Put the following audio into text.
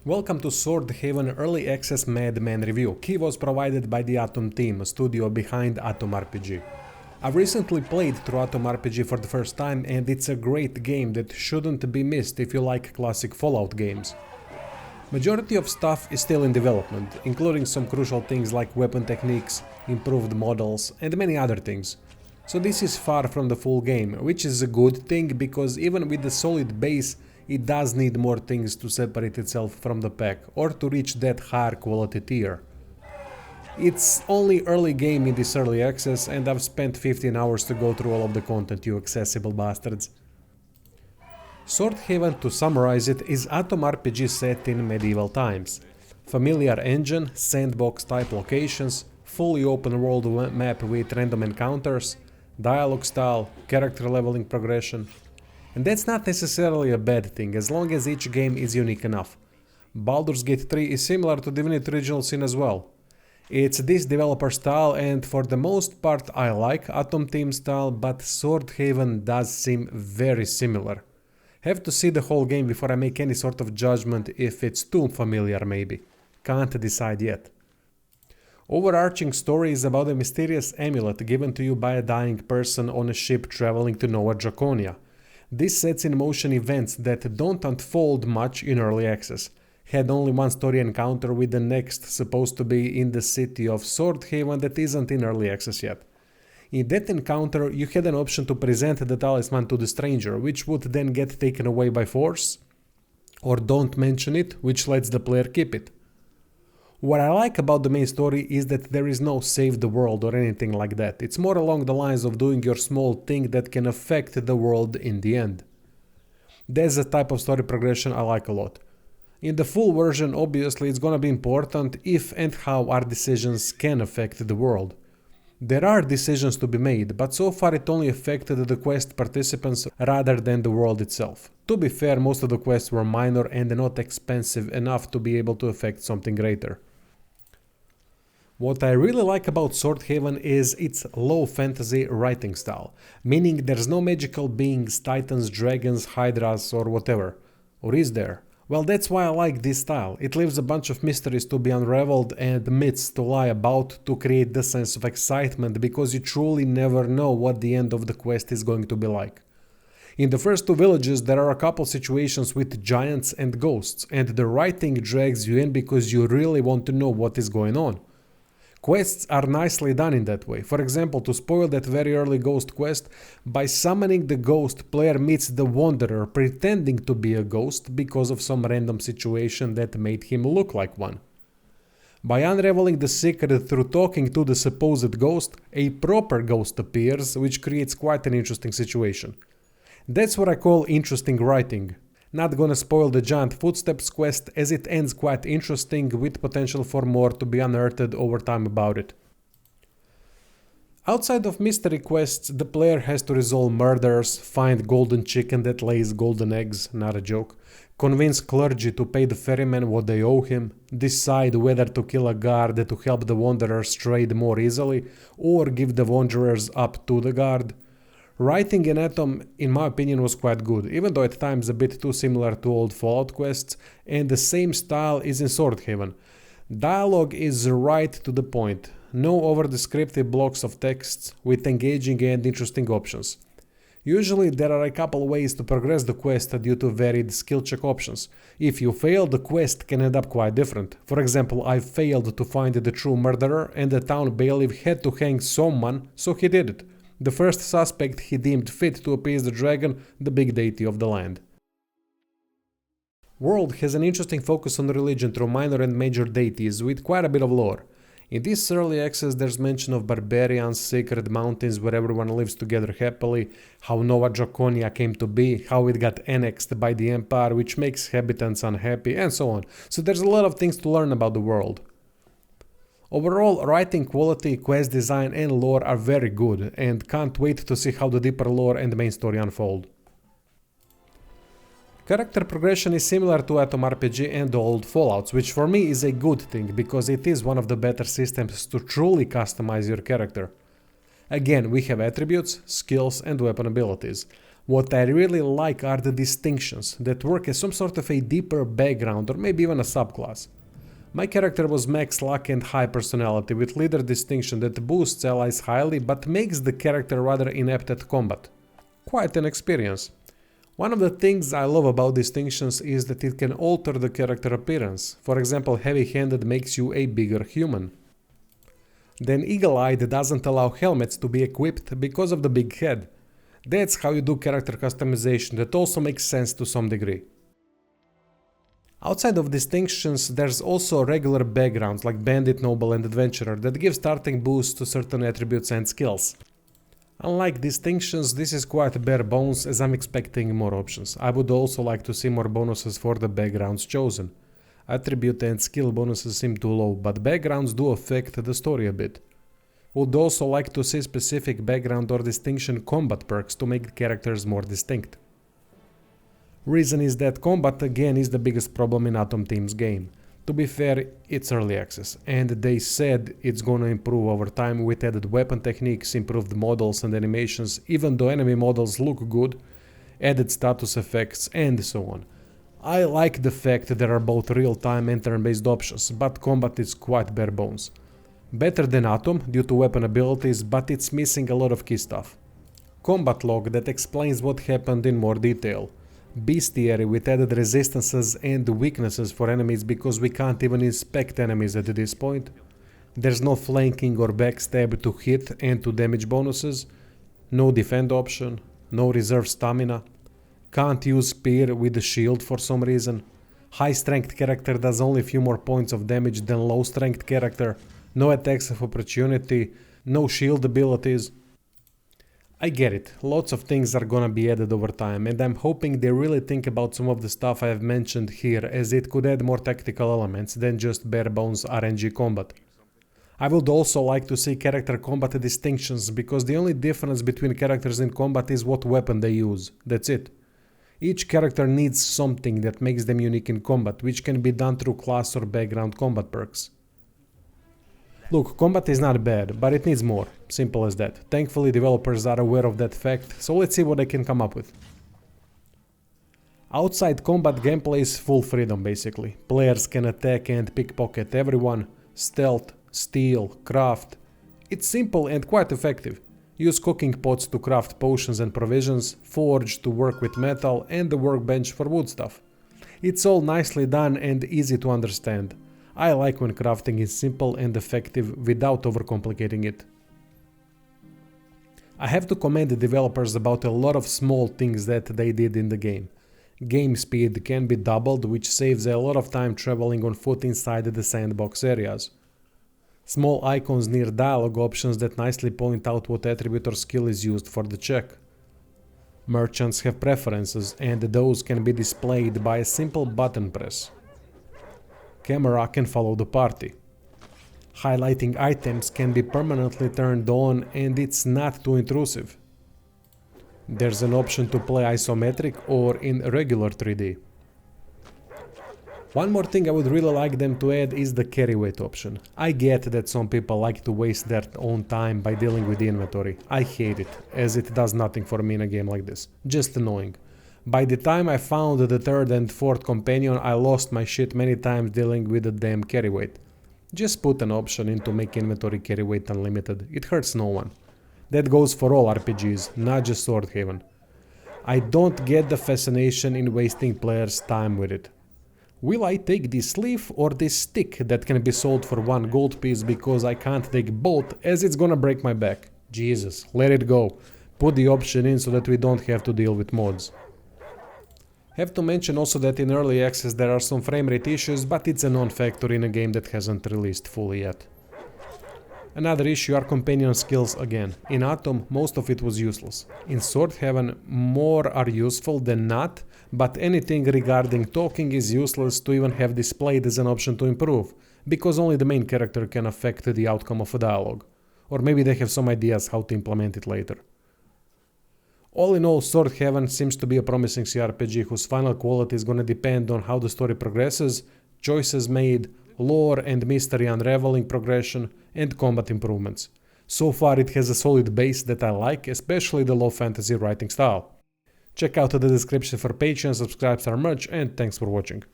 Welcome to Swordhaven Early Access Madman Review. Key was provided by the Atom team, a studio behind Atom RPG. I've recently played through Atom RPG for the first time, and it's a great game that shouldn't be missed if you like classic Fallout games. Majority of stuff is still in development, including some crucial things like weapon techniques, improved models, and many other things. So this is far from the full game, which is a good thing because even with the solid base, it does need more things to separate itself from the pack or to reach that higher quality tier. It's only early game in this early access and I've spent 15 hours to go through all of the content, you accessible bastards. Swordhaven, to summarize it, is Atom RPG set in medieval times. Familiar engine, sandbox type locations, fully open world map with random encounters, dialogue style, character leveling progression. And that's not necessarily a bad thing, as long as each game is unique enough. Baldur's Gate 3 is similar to Divinity Original Sin as well. It's this developer style, and for the most part I like Atom Team style, but Swordhaven does seem very similar. Have to see the whole game before I make any sort of judgment if it's too familiar maybe. Can't decide yet. Overarching story is about a mysterious amulet given to you by a dying person on a ship traveling to Nova Draconia. This sets in motion events that don't unfold much in early access. Had only one story encounter with the next supposed to be in the city of Swordhaven that isn't in early access yet. In that encounter you had an option to present the talisman to the stranger, which would then get taken away by force, or don't mention it, which lets the player keep it. What I like about the main story is that there is no save the world or anything like that. It's more along the lines of doing your small thing that can affect the world in the end. That's the type of story progression I like a lot. In the full version, obviously it's gonna be important if and how our decisions can affect the world. There are decisions to be made, but so far it only affected the quest participants rather than the world itself. To be fair, most of the quests were minor and not expensive enough to be able to affect something greater. What I really like about Swordhaven is its low fantasy writing style, meaning there's no magical beings, titans, dragons, hydras or whatever. Or is there? Well, that's why I like this style. It leaves a bunch of mysteries to be unraveled and myths to lie about to create the sense of excitement because you truly never know what the end of the quest is going to be like. In the first two villages there are a couple situations with giants and ghosts, and the writing drags you in because you really want to know what is going on. Quests are nicely done in that way. For example, to spoil that very early ghost quest, by summoning the ghost, player meets the wanderer pretending to be a ghost because of some random situation that made him look like one. By unraveling the secret through talking to the supposed ghost, a proper ghost appears, which creates quite an interesting situation. That's what I call interesting writing. Not gonna spoil the Giant Footsteps quest as it ends quite interesting with potential for more to be unearthed over time about it. Outside of mystery quests, the player has to resolve murders, find golden chicken that lays golden eggs, not a joke, convince clergy to pay the ferryman what they owe him, decide whether to kill a guard to help the wanderers trade more easily, or give the wanderers up to the guard. Writing in Atom, in my opinion, was quite good, even though at times a bit too similar to old Fallout quests, and the same style is in Swordhaven. Dialogue is right to the point, no over-descriptive blocks of texts with engaging and interesting options. Usually there are a couple ways to progress the quest due to varied skill check options. If you fail, the quest can end up quite different. For example, I failed to find the true murderer and the town bailiff had to hang someone, so he did it. The first suspect he deemed fit to appease the dragon, the big deity of the land. World has an interesting focus on religion through minor and major deities with quite a bit of lore. In this early access there's mention of barbarians, sacred mountains where everyone lives together happily, how Nova Draconia came to be, how it got annexed by the Empire which makes habitants unhappy, and so on. So there's a lot of things to learn about the world. Overall, writing quality, quest design and lore are very good, and can't wait to see how the deeper lore and the main story unfold. Character progression is similar to Atom RPG and the old Fallouts, which for me is a good thing, because it is one of the better systems to truly customize your character. Again, we have attributes, skills and weapon abilities. What I really like are the distinctions that work as some sort of a deeper background or maybe even a subclass. My character was max luck and high personality with leader distinction that boosts allies highly but makes the character rather inept at combat. Quite an experience. One of the things I love about distinctions is that it can alter the character appearance. For example, heavy-handed makes you a bigger human. Then eagle-eyed doesn't allow helmets to be equipped because of the big head. That's how you do character customization that also makes sense to some degree. Outside of distinctions, there's also regular backgrounds like Bandit, Noble and Adventurer that give starting boosts to certain attributes and skills. Unlike distinctions, this is quite bare bones as I'm expecting more options. I would also like to see more bonuses for the backgrounds chosen. Attribute and skill bonuses seem too low, but backgrounds do affect the story a bit. Would also like to see specific background or distinction combat perks to make the characters more distinct. Reason is that combat again is the biggest problem in Atom Team's game. To be fair, it's early access, and they said it's gonna improve over time with added weapon techniques, improved models and animations, even though enemy models look good, added status effects and so on. I like the fact that there are both real-time and turn-based options, but combat is quite bare bones. Better than Atom due to weapon abilities, but it's missing a lot of key stuff. Combat log that explains what happened in more detail. Bestiary with added resistances and weaknesses for enemies because we can't even inspect enemies at this point. There's no flanking or backstab to hit and to damage bonuses. No defend option. No reserve stamina. Can't use spear with the shield for some reason. High strength character does only a few more points of damage than low strength character. No attacks of opportunity. No shield abilities. I get it, lots of things are gonna be added over time, and I'm hoping they really think about some of the stuff I have mentioned here, as it could add more tactical elements than just bare bones RNG combat. I would also like to see character combat distinctions, because the only difference between characters in combat is what weapon they use, that's it. Each character needs something that makes them unique in combat, which can be done through class or background combat perks. Look, combat is not bad, but it needs more. Simple as that. Thankfully, developers are aware of that fact, so let's see what they can come up with. Outside combat gameplay is full freedom, basically. Players can attack and pickpocket everyone, stealth, steal, craft. It's simple and quite effective. Use cooking pots to craft potions and provisions, forge to work with metal, and the workbench for wood stuff. It's all nicely done and easy to understand. I like when crafting is simple and effective without overcomplicating it. I have to commend the developers about a lot of small things that they did in the game. Game speed can be doubled, which saves a lot of time traveling on foot inside the sandbox areas. Small icons near dialogue options that nicely point out what attribute or skill is used for the check. Merchants have preferences, and those can be displayed by a simple button press. Camera can follow the party. Highlighting items can be permanently turned on and it's not too intrusive. There's an option to play isometric or in regular 3D. One more thing I would really like them to add is the carry weight option. I get that some people like to waste their own time by dealing with the inventory. I hate it, as it does nothing for me in a game like this. Just annoying. By the time I found the third and fourth companion, I lost my shit many times dealing with the damn carry weight. Just put an option in to make inventory carry weight unlimited. It hurts no one. That goes for all RPGs, not just Swordhaven. I don't get the fascination in wasting players' time with it. Will I take this leaf or this stick that can be sold for 1 gold piece because I can't take both as it's gonna break my back? Jesus, let it go. Put the option in so that we don't have to deal with mods. Have to mention also that in early access there are some frame rate issues, but it's a non-factor in a game that hasn't released fully yet. Another issue are companion skills again. In Atom, most of it was useless. In Swordhaven, more are useful than not, but anything regarding talking is useless to even have displayed as an option to improve, because only the main character can affect the outcome of a dialogue. Or maybe they have some ideas how to implement it later. All in all, Swordhaven seems to be a promising CRPG whose final quality is gonna depend on how the story progresses, choices made, lore and mystery unraveling progression, and combat improvements. So far it has a solid base that I like, especially the low fantasy writing style. Check out the description for Patreon, subscribe to our merch, and thanks for watching.